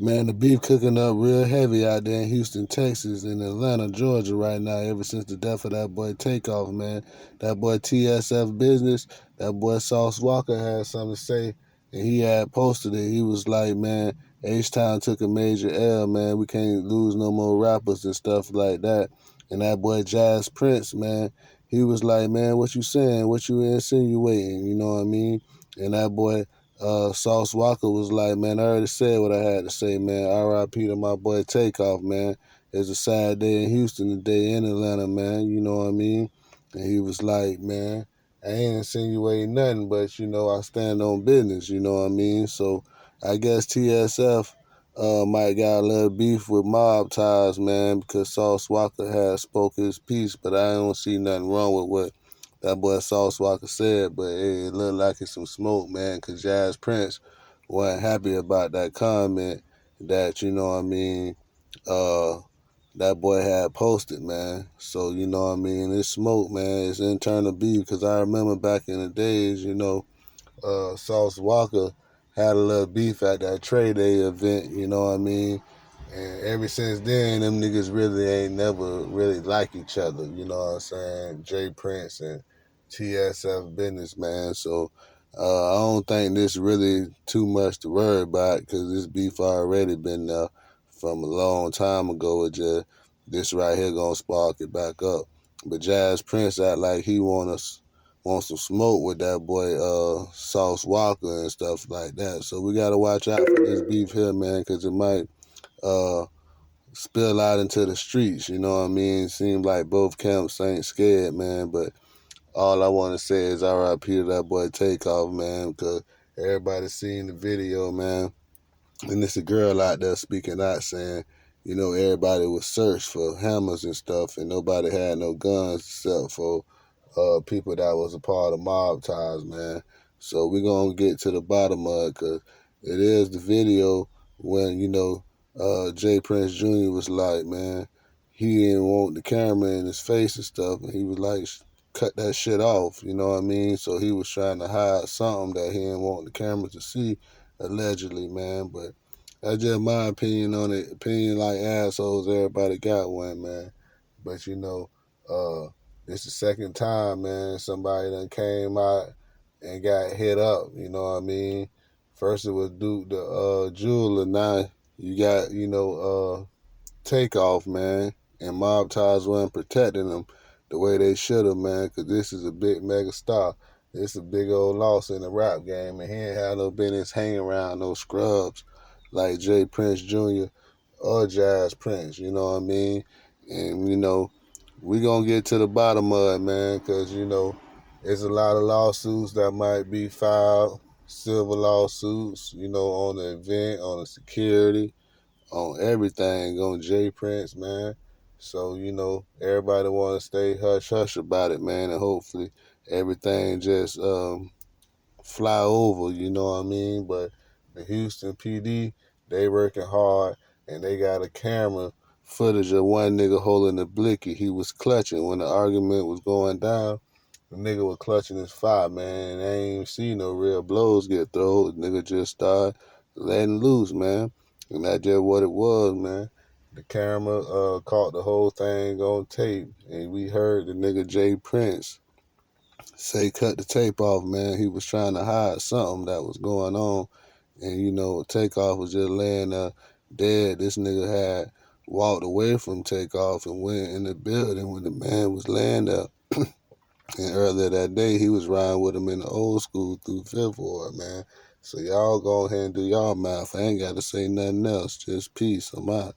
Man, the beef cooking up real heavy out there in Houston, Texas, and Atlanta, Georgia right now, ever since the death of that boy Takeoff, man. That boy TSF Business, that boy Sauce Walker had something to say, and he had posted it. He was like, man, H-Town took a major L, man. We can't lose no more rappers and stuff like that. And that boy Jazz Prince, man, he was like, man, what you saying? What you insinuating? You know what I mean? And that boy Sauce Walker was like, man, I already said what I had to say, man. R.I.P. to my boy Takeoff, man. It's a sad day in Houston, a day in Atlanta, man. You know what I mean? And he was like, man, I ain't insinuating nothing, but, you know, I stand on business, you know what I mean? So I guess TSF might got a little beef with mob ties, man, because Sauce Walker had spoke his piece, but I don't see nothing wrong with what that boy Sauce Walker said, but it looked like it's some smoke, man, because Jazz Prince wasn't happy about that comment that, you know what I mean, uh, that boy had posted, man. So, you know what I mean, it's smoke, man. It's internal beef, because I remember back in the days, you know, Sauce Walker had a little beef at that Trade Day event, you know what I mean? And ever since then, them niggas really ain't never really like each other, you know what I'm saying? Jay Prince and TSF Business, man. So I don't think this really too much to worry about, because this beef already been there from a long time ago. It just, this right here gonna spark it back up. But Jazz Prince act like he want some smoke with that boy Sauce Walker and stuff like that. So we gotta watch out for this beef here, man, because it might uh spill out into the streets. You know what I mean? Seems like both camps ain't scared, man. But all I want to say is R.I.P. to that boy Takeoff, man, because everybody seen the video, man. And it's a girl out there speaking out saying, you know, everybody was searched for hammers and stuff, and nobody had no guns except for people that was a part of mob ties, man. So we're going to get to the bottom of it, because it is the video when, you know, Jay Prince Jr. was like, man, he didn't want the camera in his face and stuff, and he was like, cut that shit off, you know what I mean? So he was trying to hide something that he didn't want the camera to see, allegedly, man. But that's just my opinion on it. Opinion like assholes, everybody got one, man. But you know, it's the second time, man, somebody done came out and got hit up, you know what I mean? First it was Duke the jeweler, now you got, you know, Takeoff, man, and mob ties weren't protecting them the way they should have, man, because this is a big mega star. It's a big old loss in the rap game, and he ain't had no business hanging around no scrubs like Jay Prince Jr. or Jazz Prince, you know what I mean? And, you know, we going to get to the bottom of it, man, because, you know, there's a lot of lawsuits that might be filed, civil lawsuits, you know, on the event, on the security, on everything, on Jay Prince, man. So, you know, everybody want to stay hush hush about it, man, and hopefully everything just fly over, you know what I mean? But the Houston PD, they working hard, and they got a camera footage of one nigga holding a blicky. He was clutching when the argument was going down. The nigga was clutching his fire, man, and I ain't even see no real blows get thrown. The nigga just started letting loose, man. And that's just what it was, man. The camera caught the whole thing on tape, and we heard the nigga Jay Prince say cut the tape off, man. He was trying to hide something that was going on. And, you know, Takeoff was just laying there dead. This nigga had walked away from Takeoff and went in the building when the man was laying there. And earlier that day, he was riding with him in the old school through Fifth Ward, man. So y'all go ahead and do y'all math. I ain't got to say nothing else. Just peace. I'm out.